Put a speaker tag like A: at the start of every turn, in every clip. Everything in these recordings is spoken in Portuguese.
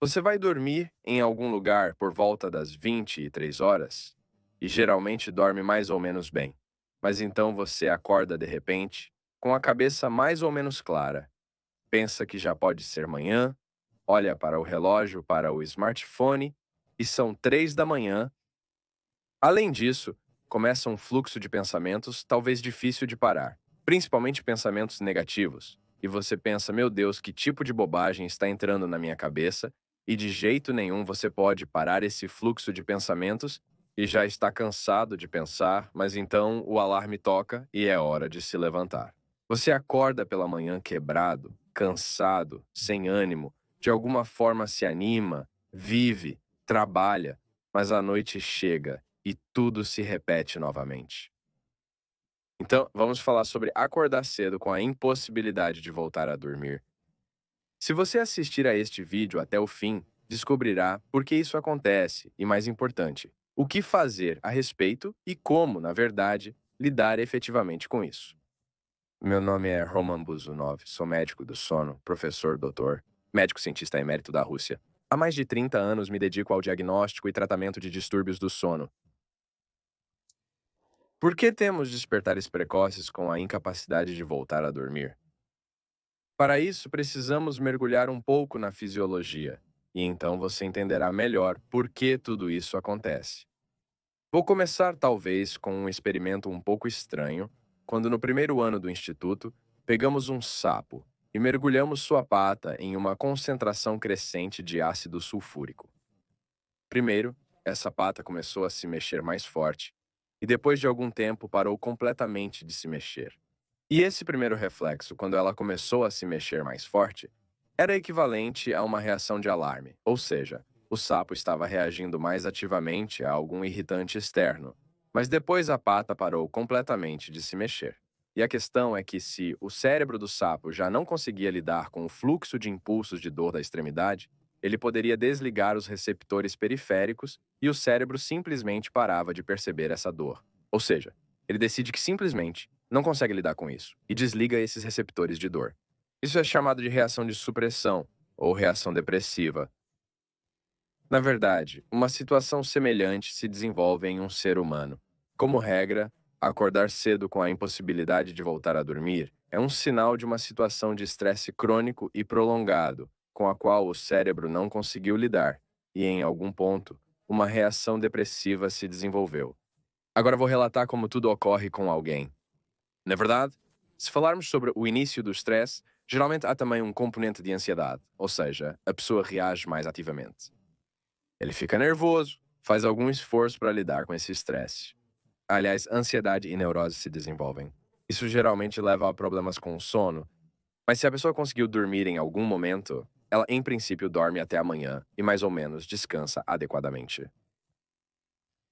A: Você vai dormir em algum lugar por volta das 23 horas e geralmente dorme mais ou menos bem. Mas então você acorda de repente, com a cabeça mais ou menos clara, pensa que já pode ser manhã, olha para o relógio, para o smartphone e são 3 da manhã. Além disso, começa um fluxo de pensamentos talvez difícil de parar, principalmente pensamentos negativos. E você pensa, meu Deus, que tipo de bobagem está entrando na minha cabeça? E de jeito nenhum você pode parar esse fluxo de pensamentos e já está cansado de pensar, mas então o alarme toca e é hora de se levantar. Você acorda pela manhã quebrado, cansado, sem ânimo, de alguma forma se anima, vive, trabalha, mas a noite chega e tudo se repete novamente. Então, vamos falar sobre acordar cedo com a impossibilidade de voltar a dormir. Se você assistir a este vídeo até o fim, descobrirá por que isso acontece e, mais importante, o que fazer a respeito e como, na verdade, lidar efetivamente com isso. Meu nome é Roman Buzunov, sou médico do sono, professor, doutor, médico cientista emérito da Rússia. Há mais de 30 anos me dedico ao diagnóstico e tratamento de distúrbios do sono. Por que temos despertares precoces com a incapacidade de voltar a dormir? Para isso, precisamos mergulhar um pouco na fisiologia, e então você entenderá melhor por que tudo isso acontece. Vou começar, talvez, com um experimento um pouco estranho, quando no primeiro ano do instituto, pegamos um sapo e mergulhamos sua pata em uma concentração crescente de ácido sulfúrico. Primeiro, essa pata começou a se mexer mais forte, e depois de algum tempo parou completamente de se mexer. E esse primeiro reflexo, quando ela começou a se mexer mais forte, era equivalente a uma reação de alarme, ou seja, o sapo estava reagindo mais ativamente a algum irritante externo. Mas depois a pata parou completamente de se mexer. E a questão é que se o cérebro do sapo já não conseguia lidar com o fluxo de impulsos de dor da extremidade, ele poderia desligar os receptores periféricos e o cérebro simplesmente parava de perceber essa dor. Ou seja, ele decide que simplesmente não consegue lidar com isso e desliga esses receptores de dor. Isso é chamado de reação de supressão ou reação depressiva. Na verdade, uma situação semelhante se desenvolve em um ser humano. Como regra, acordar cedo com a impossibilidade de voltar a dormir é um sinal de uma situação de estresse crônico e prolongado, com a qual o cérebro não conseguiu lidar, e em algum ponto, uma reação depressiva se desenvolveu. Agora vou relatar como tudo ocorre com alguém. Na verdade, se falarmos sobre o início do estresse, geralmente há também um componente de ansiedade, ou seja, a pessoa reage mais ativamente. Ele fica nervoso, faz algum esforço para lidar com esse estresse. Aliás, ansiedade e neurose se desenvolvem. Isso geralmente leva a problemas com o sono, mas se a pessoa conseguiu dormir em algum momento, ela em princípio dorme até amanhã e mais ou menos descansa adequadamente.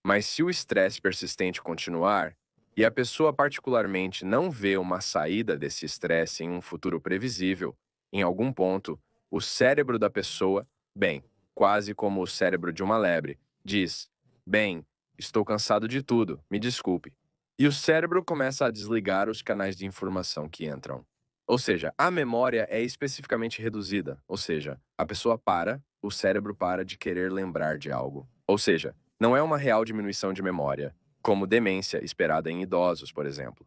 A: Mas se o estresse persistente continuar, e a pessoa particularmente não vê uma saída desse estresse em um futuro previsível, em algum ponto, o cérebro da pessoa, bem, quase como o cérebro de uma lebre, diz: bem, estou cansado de tudo, me desculpe. E o cérebro começa a desligar os canais de informação que entram. Ou seja, a memória é especificamente reduzida, ou seja, a pessoa para, o cérebro para de querer lembrar de algo. Ou seja, não é uma real diminuição de memória, como demência esperada em idosos, por exemplo.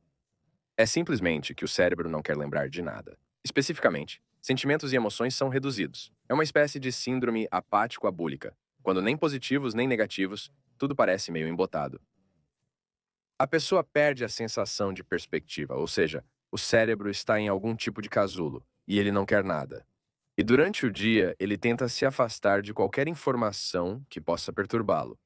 A: É simplesmente que o cérebro não quer lembrar de nada. Especificamente, sentimentos e emoções são reduzidos. É uma espécie de síndrome apático-abúlica, quando nem positivos nem negativos, tudo parece meio embotado. A pessoa perde a sensação de perspectiva, ou seja, o cérebro está em algum tipo de casulo e ele não quer nada. E durante o dia, ele tenta se afastar de qualquer informação que possa perturbá-lo.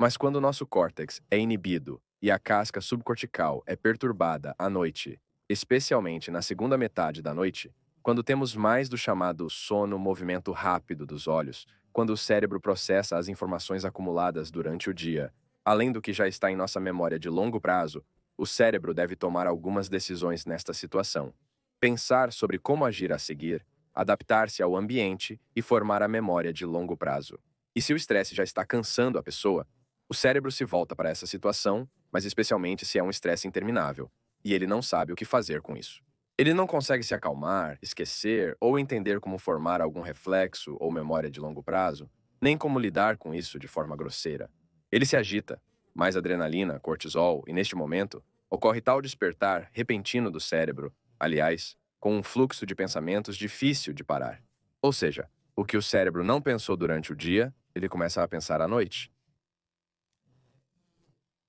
A: Mas quando o nosso córtex é inibido e a casca subcortical é perturbada à noite, especialmente na segunda metade da noite, quando temos mais do chamado sono-movimento rápido dos olhos, quando o cérebro processa as informações acumuladas durante o dia, além do que já está em nossa memória de longo prazo, o cérebro deve tomar algumas decisões nesta situação. Pensar sobre como agir a seguir, adaptar-se ao ambiente e formar a memória de longo prazo. E se o estresse já está cansando a pessoa, o cérebro se volta para essa situação, mas especialmente se é um estresse interminável, e ele não sabe o que fazer com isso. Ele não consegue se acalmar, esquecer ou entender como formar algum reflexo ou memória de longo prazo, nem como lidar com isso de forma grosseira. Ele se agita, mais adrenalina, cortisol, e neste momento ocorre tal despertar repentino do cérebro, aliás, com um fluxo de pensamentos difícil de parar. Ou seja, o que o cérebro não pensou durante o dia, ele começa a pensar à noite.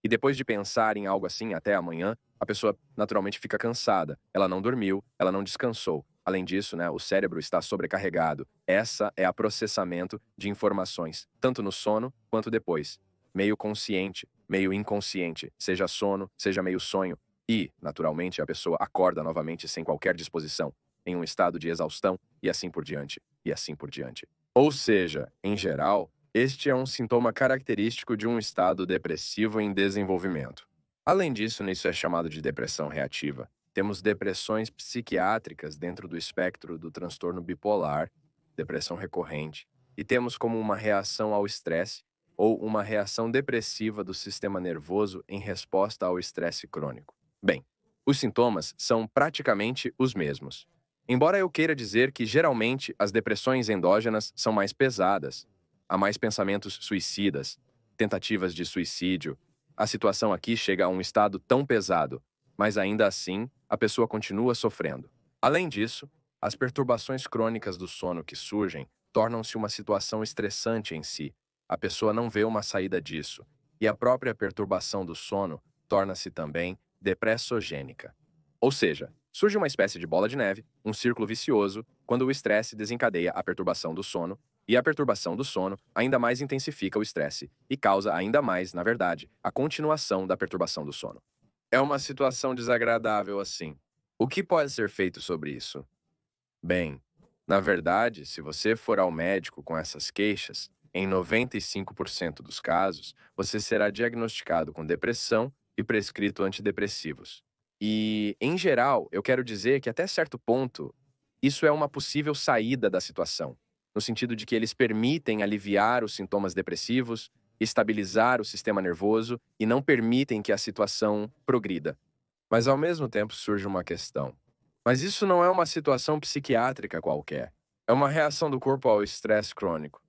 A: E depois de pensar em algo assim até amanhã, a pessoa naturalmente fica cansada. Ela não dormiu, ela não descansou. Além disso, o cérebro está sobrecarregado. Essa é a processamento de informações, tanto no sono quanto depois. Meio consciente, meio inconsciente, seja sono, seja meio sonho. E, naturalmente, a pessoa acorda novamente sem qualquer disposição, em um estado de exaustão, e assim por diante, e assim por diante. Ou seja, em geral, este é um sintoma característico de um estado depressivo em desenvolvimento. Além disso, isso é chamado de depressão reativa. Temos depressões psiquiátricas dentro do espectro do transtorno bipolar, depressão recorrente, e temos como uma reação ao estresse ou uma reação depressiva do sistema nervoso em resposta ao estresse crônico. Bem, os sintomas são praticamente os mesmos. Embora eu queira dizer que geralmente as depressões endógenas são mais pesadas, há mais pensamentos suicidas, tentativas de suicídio. A situação aqui chega a um estado tão pesado, mas ainda assim a pessoa continua sofrendo. Além disso, as perturbações crônicas do sono que surgem tornam-se uma situação estressante em si. A pessoa não vê uma saída disso, e a própria perturbação do sono torna-se também depressogênica. Ou seja, surge uma espécie de bola de neve, um círculo vicioso, quando o estresse desencadeia a perturbação do sono, e a perturbação do sono ainda mais intensifica o estresse e causa ainda mais, na verdade, a continuação da perturbação do sono. É uma situação desagradável assim. O que pode ser feito sobre isso? Bem, na verdade, se você for ao médico com essas queixas, em 95% dos casos, você será diagnosticado com depressão e prescrito antidepressivos. E, em geral, eu quero dizer que até certo ponto, isso é uma possível saída da situação, no sentido de que eles permitem aliviar os sintomas depressivos, estabilizar o sistema nervoso e não permitem que a situação progrida. Mas ao mesmo tempo surge uma questão. Mas isso não é uma situação psiquiátrica qualquer. É uma reação do corpo ao estresse crônico.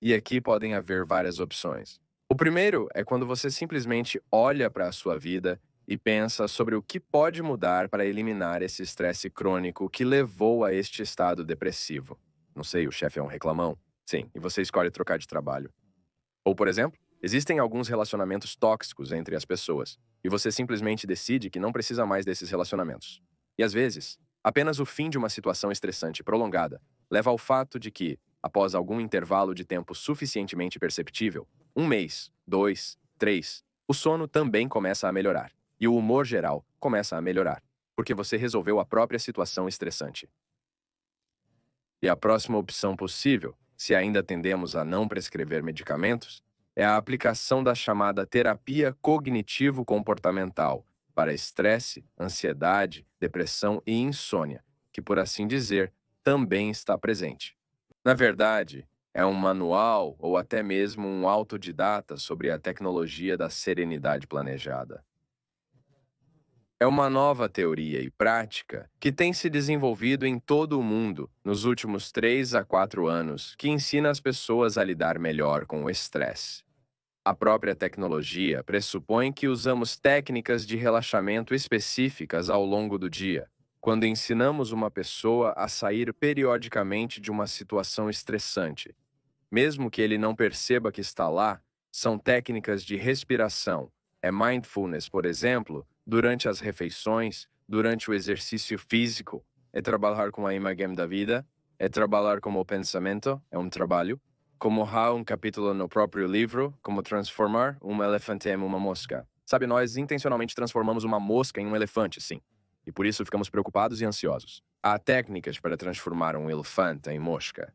A: E aqui podem haver várias opções. O primeiro é quando você simplesmente olha para a sua vida e pensa sobre o que pode mudar para eliminar esse estresse crônico que levou a este estado depressivo. Não sei, o chefe é um reclamão? Sim, e você escolhe trocar de trabalho. Ou, por exemplo, existem alguns relacionamentos tóxicos entre as pessoas, e você simplesmente decide que não precisa mais desses relacionamentos. E às vezes, apenas o fim de uma situação estressante prolongada leva ao fato de que, após algum intervalo de tempo suficientemente perceptível, um mês, dois, três, o sono também começa a melhorar, e o humor geral começa a melhorar, porque você resolveu a própria situação estressante. E a próxima opção possível, se ainda tendemos a não prescrever medicamentos, é a aplicação da chamada terapia cognitivo-comportamental para estresse, ansiedade, depressão e insônia, que, por assim dizer, também está presente. Na verdade, é um manual ou até mesmo um autodidata sobre a tecnologia da serenidade planejada. É uma nova teoria e prática que tem se desenvolvido em todo o mundo nos últimos 3 a 4 anos, que ensina as pessoas a lidar melhor com o estresse. A própria tecnologia pressupõe que usamos técnicas de relaxamento específicas ao longo do dia, quando ensinamos uma pessoa a sair periodicamente de uma situação estressante. Mesmo que ele não perceba que está lá, são técnicas de respiração. É mindfulness, por exemplo, durante as refeições, durante o exercício físico. É trabalhar com a imagem da vida. É trabalhar com o pensamento. É um trabalho. Como há um capítulo no próprio livro, como transformar um elefante em uma mosca. Sabe, nós intencionalmente transformamos uma mosca em um elefante, sim. E por isso ficamos preocupados e ansiosos. Há técnicas para transformar um elefante em mosca.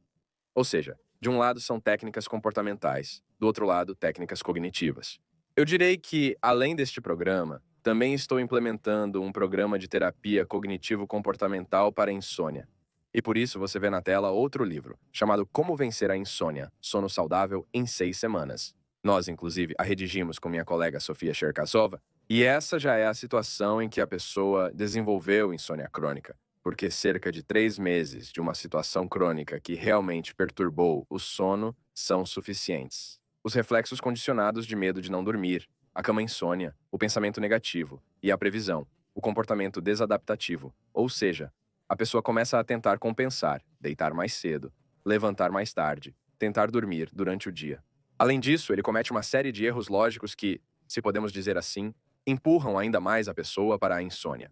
A: Ou seja, de um lado são técnicas comportamentais, do outro lado, técnicas cognitivas. Eu direi que, além deste programa, também estou implementando um programa de terapia cognitivo-comportamental para insônia. E por isso você vê na tela outro livro, chamado Como Vencer a Insônia, Sono Saudável em 6 Semanas. Nós, inclusive, a redigimos com minha colega Sofia Cherkasova, e essa já é a situação em que a pessoa desenvolveu insônia crônica. porque cerca de 3 meses de uma situação crônica que realmente perturbou o sono são suficientes. Os reflexos condicionados de medo de não dormir, a cama insônia, o pensamento negativo e a previsão, o comportamento desadaptativo, ou seja, a pessoa começa a tentar compensar, deitar mais cedo, levantar mais tarde, tentar dormir durante o dia. Além disso, ele comete uma série de erros lógicos que, se podemos dizer assim, empurram ainda mais a pessoa para a insônia.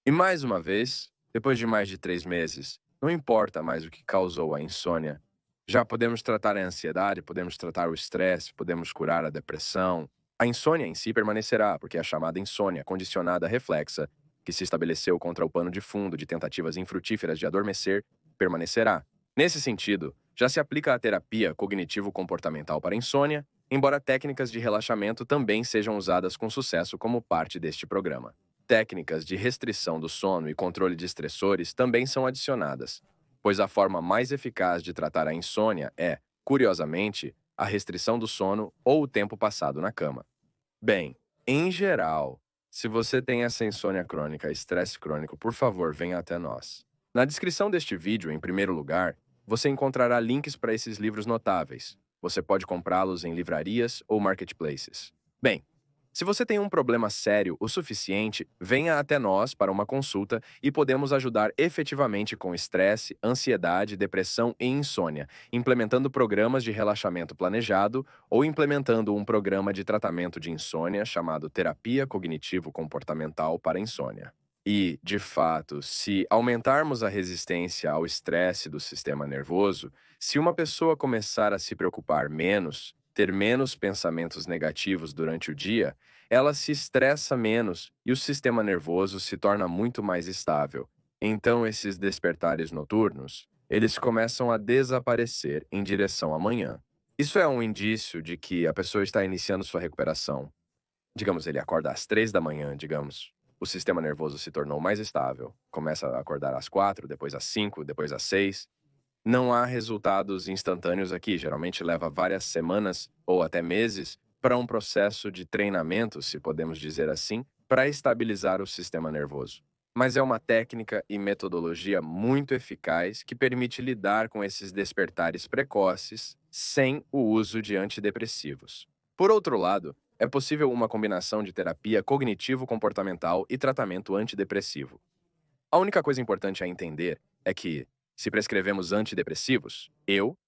A: E mais uma vez, depois de mais de 3 meses, não importa mais o que causou a insônia. Já podemos tratar a ansiedade, podemos tratar o estresse, podemos curar a depressão. A insônia em si permanecerá, porque é a chamada insônia condicionada reflexa, que se estabeleceu contra o pano de fundo de tentativas infrutíferas de adormecer, permanecerá. Nesse sentido, já se aplica a terapia cognitivo-comportamental para insônia, embora técnicas de relaxamento também sejam usadas com sucesso como parte deste programa. Técnicas de restrição do sono e controle de estressores também são adicionadas, pois a forma mais eficaz de tratar a insônia é, curiosamente, a restrição do sono ou o tempo passado na cama. Bem, em geral, se você tem essa insônia crônica, estresse crônico, por favor, venha até nós. Na descrição deste vídeo, em primeiro lugar, você encontrará links para esses livros notáveis. Você pode comprá-los em livrarias ou marketplaces. Bem, se você tem um problema sério o suficiente, venha até nós para uma consulta e podemos ajudar efetivamente com estresse, ansiedade, depressão e insônia, implementando programas de relaxamento planejado ou implementando um programa de tratamento de insônia chamado Terapia Cognitivo-Comportamental para Insônia. E, de fato, se aumentarmos a resistência ao estresse do sistema nervoso, se uma pessoa começar a se preocupar menos, ter menos pensamentos negativos durante o dia, ela se estressa menos e o sistema nervoso se torna muito mais estável. Então, esses despertares noturnos, eles começam a desaparecer em direção à manhã. Isso é um indício de que a pessoa está iniciando sua recuperação. Digamos, ele acorda às 3 da manhã, digamos. O sistema nervoso se tornou mais estável. Começa a acordar às 4, depois às 5, depois às 6. Não há resultados instantâneos aqui, geralmente leva várias semanas ou até meses para um processo de treinamento, se podemos dizer assim, para estabilizar o sistema nervoso. Mas é uma técnica e metodologia muito eficaz que permite lidar com esses despertares precoces sem o uso de antidepressivos. Por outro lado, é possível uma combinação de terapia cognitivo-comportamental e tratamento antidepressivo. A única coisa importante a entender é que, se prescrevemos antidepressivos,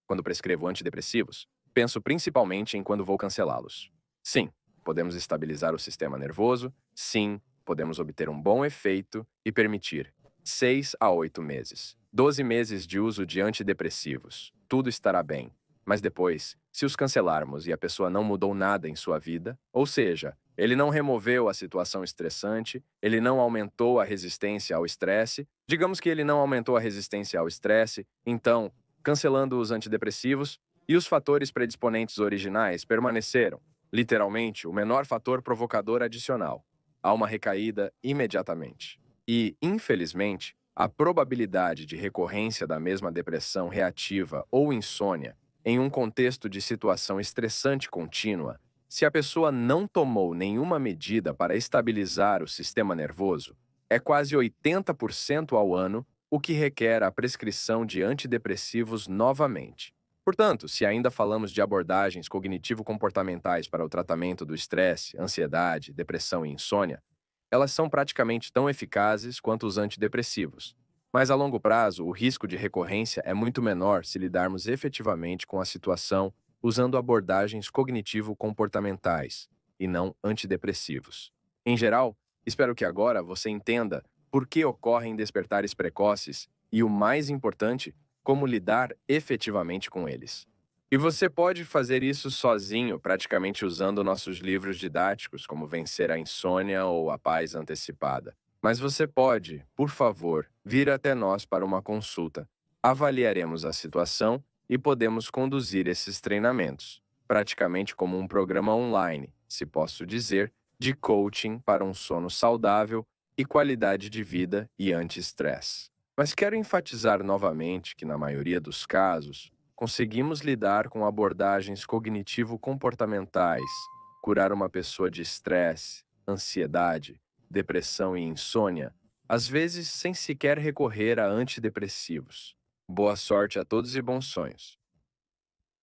A: quando prescrevo antidepressivos, penso principalmente em quando vou cancelá-los. Sim, podemos estabilizar o sistema nervoso, sim, podemos obter um bom efeito e permitir 6 a 8 meses, 12 meses de uso de antidepressivos. Tudo estará bem. Mas depois, se os cancelarmos e a pessoa não mudou nada em sua vida, ou seja, ele não removeu a situação estressante, ele não aumentou a resistência ao estresse, digamos que ele não aumentou a resistência ao estresse, então, cancelando os antidepressivos, e os fatores predisponentes originais permaneceram, literalmente, o menor fator provocador adicional. Há uma recaída imediatamente. E, infelizmente, a probabilidade de recorrência da mesma depressão reativa ou insônia em um contexto de situação estressante contínua, se a pessoa não tomou nenhuma medida para estabilizar o sistema nervoso, é quase 80% ao ano, o que requer a prescrição de antidepressivos novamente. Portanto, se ainda falamos de abordagens cognitivo-comportamentais para o tratamento do estresse, ansiedade, depressão e insônia, elas são praticamente tão eficazes quanto os antidepressivos. Mas a longo prazo, o risco de recorrência é muito menor se lidarmos efetivamente com a situação usando abordagens cognitivo-comportamentais e não antidepressivos. Em geral, espero que agora você entenda por que ocorrem despertares precoces e, o mais importante, como lidar efetivamente com eles. E você pode fazer isso sozinho, praticamente usando nossos livros didáticos, como Vencer a Insônia ou A Paz Antecipada. Mas você pode, por favor, vir até nós para uma consulta. Avaliaremos a situação e podemos conduzir esses treinamentos, praticamente como um programa online, se posso dizer, de coaching para um sono saudável e qualidade de vida e anti-estresse. Mas quero enfatizar novamente que, na maioria dos casos, conseguimos lidar com abordagens cognitivo-comportamentais, curar uma pessoa de estresse, ansiedade, depressão e insônia às vezes sem sequer recorrer a antidepressivos. Boa sorte a todos e bons sonhos.